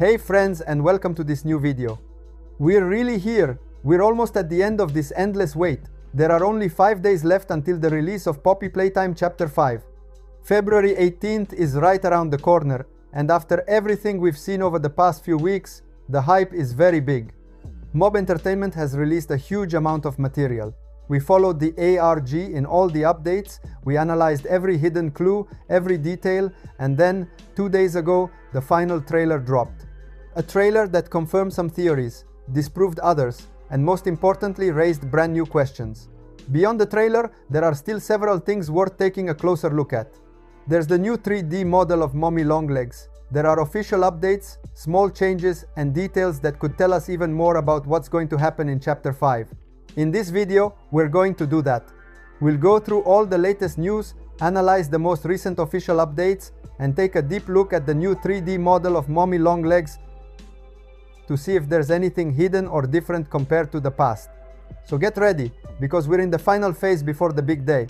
Hey friends, and welcome to this new video. We're really here. We're almost at the end of this endless wait. There are only 5 days left until the release of Poppy Playtime Chapter 5. February 18th is right around the corner, and after everything we've seen over the past few weeks, the hype is very big. Mob Entertainment has released a huge amount of material. We followed the ARG in all the updates, we analyzed every hidden clue, every detail, and then, 2 days ago, the final trailer dropped. A trailer that confirmed some theories, disproved others, and most importantly raised brand new questions. Beyond the trailer, there are still several things worth taking a closer look at. There's the new 3D model of Mommy Longlegs. There are official updates, small changes, and details that could tell us even more about what's going to happen in Chapter 5. In this video, we're going to do that. We'll go through all the latest news, analyze the most recent official updates, and take a deep look at the new 3D model of Mommy Longlegs to see if there's anything hidden or different compared to the past. So get ready, because we're in the final phase before the big day.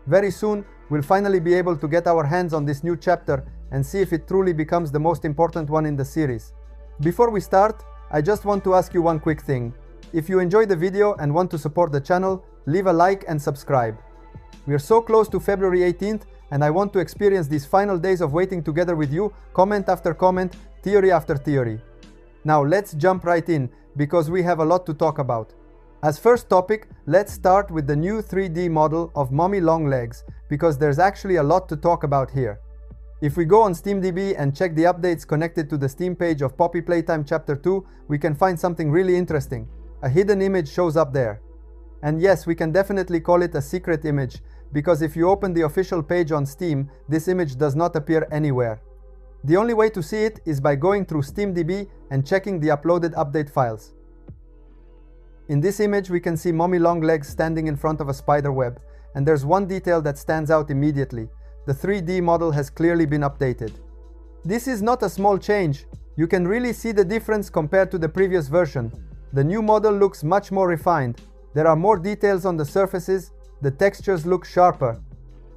Very soon, we'll finally be able to get our hands on this new chapter and see if it truly becomes the most important one in the series. Before we start, I just want to ask you one quick thing. If you enjoyed the video and want to support the channel, leave a like and subscribe. We are so close to February 18th, and I want to experience these final days of waiting together with you, comment after comment, theory after theory. Now let's jump right in, because we have a lot to talk about. As first topic, let's start with the new 3D model of Mommy Longlegs, because there's actually a lot to talk about here. If we go on SteamDB and check the updates connected to the Steam page of Poppy Playtime Chapter 2, we can find something really interesting. A hidden image shows up there. And yes, we can definitely call it a secret image, because if you open the official page on Steam, this image does not appear anywhere. The only way to see it is by going through SteamDB and checking the uploaded update files. In this image, we can see Mommy Longlegs standing in front of a spider web, and there's one detail that stands out immediately. The 3D model has clearly been updated. This is not a small change. You can really see the difference compared to the previous version. The new model looks much more refined. There are more details on the surfaces, the textures look sharper.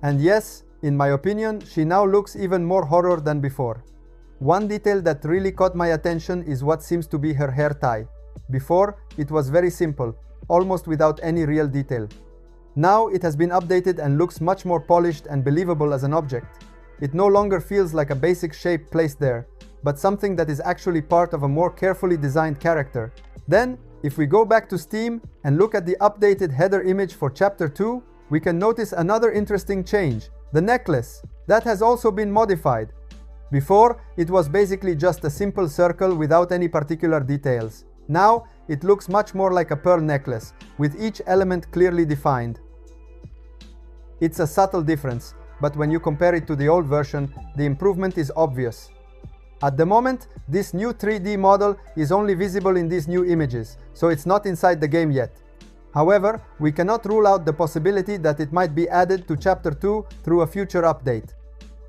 And yes, in my opinion, she now looks even more horror than before. One detail that really caught my attention is what seems to be her hair tie. Before, it was very simple, almost without any real detail. Now it has been updated and looks much more polished and believable as an object. It no longer feels like a basic shape placed there, but something that is actually part of a more carefully designed character. Then, if we go back to Steam and look at the updated header image for Chapter 2, we can notice another interesting change. The necklace. That has also been modified. Before, it was basically just a simple circle without any particular details. Now, it looks much more like a pearl necklace, with each element clearly defined. It's a subtle difference, but when you compare it to the old version, the improvement is obvious. At the moment, this new 3D model is only visible in these new images, so it's not inside the game yet. However, we cannot rule out the possibility that it might be added to Chapter 2 through a future update.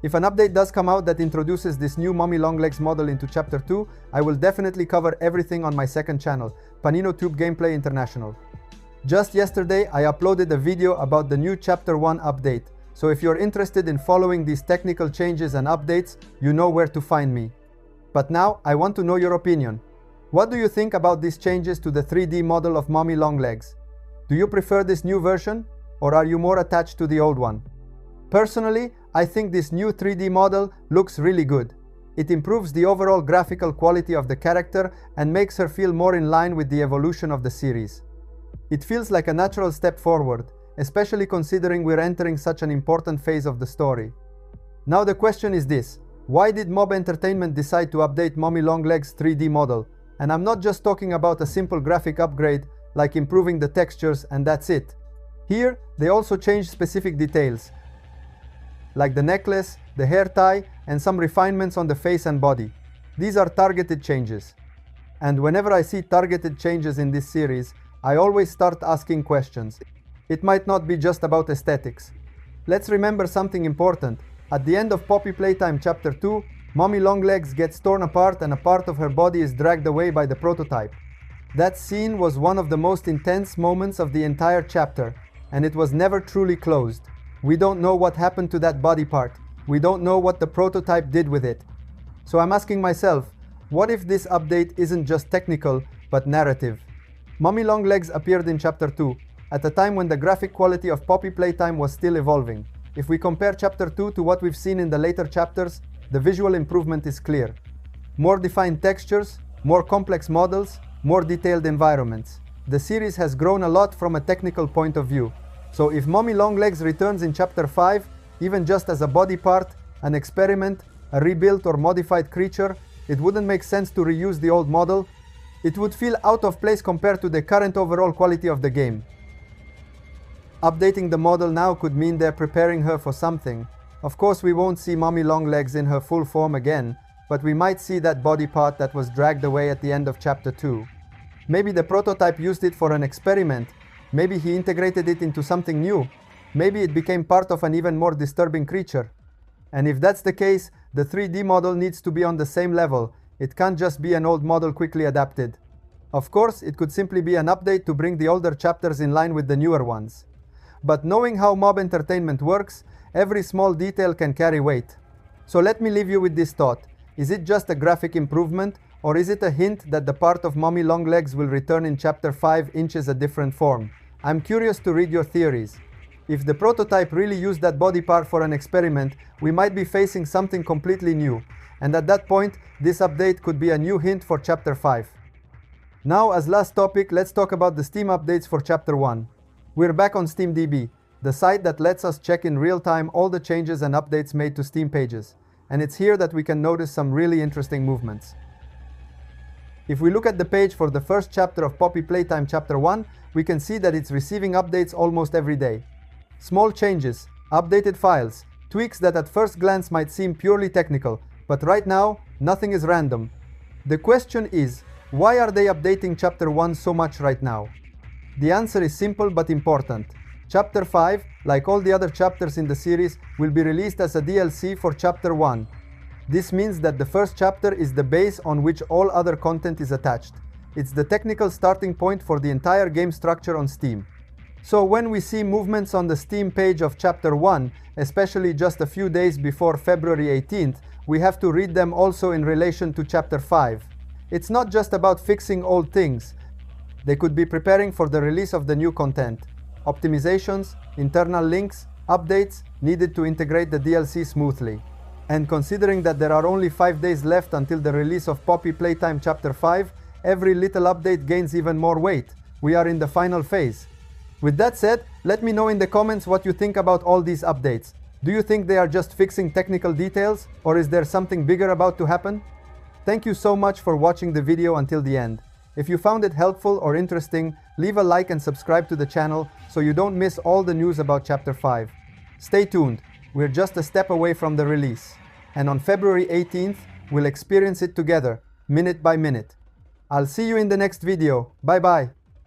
If an update does come out that introduces this new Mommy Longlegs model into Chapter 2, I will definitely cover everything on my second channel, PaninoTube Gameplay International. Just yesterday, I uploaded a video about the new Chapter 1 update, so if you're interested in following these technical changes and updates, you know where to find me. But now, I want to know your opinion. What do you think about these changes to the 3D model of Mommy Longlegs? Do you prefer this new version, or are you more attached to the old one? Personally, I think this new 3D model looks really good. It improves the overall graphical quality of the character and makes her feel more in line with the evolution of the series. It feels like a natural step forward, especially considering we're entering such an important phase of the story. Now the question is this: why did Mob Entertainment decide to update Mommy Longlegs' 3D model? And I'm not just talking about a simple graphic upgrade, like improving the textures and that's it. Here, they also changed specific details, like the necklace, the hair tie, and some refinements on the face and body. These are targeted changes. And whenever I see targeted changes in this series, I always start asking questions. It might not be just about aesthetics. Let's remember something important. At the end of Poppy Playtime Chapter 2, Mommy Longlegs gets torn apart and a part of her body is dragged away by the prototype. That scene was one of the most intense moments of the entire chapter, and it was never truly closed. We don't know what happened to that body part. We don't know what the prototype did with it. So I'm asking myself, What if this update isn't just technical, but narrative? Mommy Longlegs appeared in Chapter 2, at a time when the graphic quality of Poppy Playtime was still evolving. If we compare Chapter 2 to what we've seen in the later chapters, the visual improvement is clear. More defined textures, more complex models, more detailed environments. The series has grown a lot from a technical point of view. So if Mommy Longlegs returns in Chapter 5, even just as a body part, an experiment, a rebuilt or modified creature, it wouldn't make sense to reuse the old model. It would feel out of place compared to the current overall quality of the game. Updating the model now could mean they're preparing her for something. Of course, we won't see Mommy Longlegs in her full form again, but we might see that body part that was dragged away at the end of Chapter 2. Maybe the prototype used it for an experiment. Maybe he integrated it into something new. Maybe it became part of an even more disturbing creature. And if that's the case, the 3D model needs to be on the same level. It can't just be an old model quickly adapted. Of course, it could simply be an update to bring the older chapters in line with the newer ones. But knowing how mob entertainment works, every small detail can carry weight. So let me leave you with this thought. Is it just a graphic improvement, or is it a hint that the part of Mommy Longlegs will return in Chapter 5 inches a different form? I'm curious to read your theories. If the prototype really used that body part for an experiment, we might be facing something completely new, and at that point, this update could be a new hint for Chapter 5. Now, as last topic, let's talk about the Steam updates for Chapter 1. We're back on SteamDB, the site that lets us check in real time all the changes and updates made to Steam pages, and it's here that we can notice some really interesting movements. If we look at the page for the first chapter of Poppy Playtime Chapter 1, we can see that it's receiving updates almost every day. Small changes, updated files, tweaks that at first glance might seem purely technical, but right now, nothing is random. The question is, why are they updating Chapter 1 so much right now? The answer is simple but important. Chapter 5, like all the other chapters in the series, will be released as a DLC for Chapter 1. This means that the first chapter is the base on which all other content is attached. It's the technical starting point for the entire game structure on Steam. So when we see movements on the Steam page of Chapter 1, especially just a few days before February 18th, we have to read them also in relation to Chapter 5. It's not just about fixing old things. They could be preparing for the release of the new content. Optimizations, internal links, updates needed to integrate the DLC smoothly. And considering that there are only 5 days left until the release of Poppy Playtime Chapter 5, every little update gains even more weight. We are in the final phase. With that said, let me know in the comments what you think about all these updates. Do you think they are just fixing technical details, or is there something bigger about to happen? Thank you so much for watching the video until the end. If you found it helpful or interesting, leave a like and subscribe to the channel so you don't miss all the news about Chapter 5. Stay tuned, we're just a step away from the release. And on February 18th, we'll experience it together, minute by minute. I'll see you in the next video. Bye bye.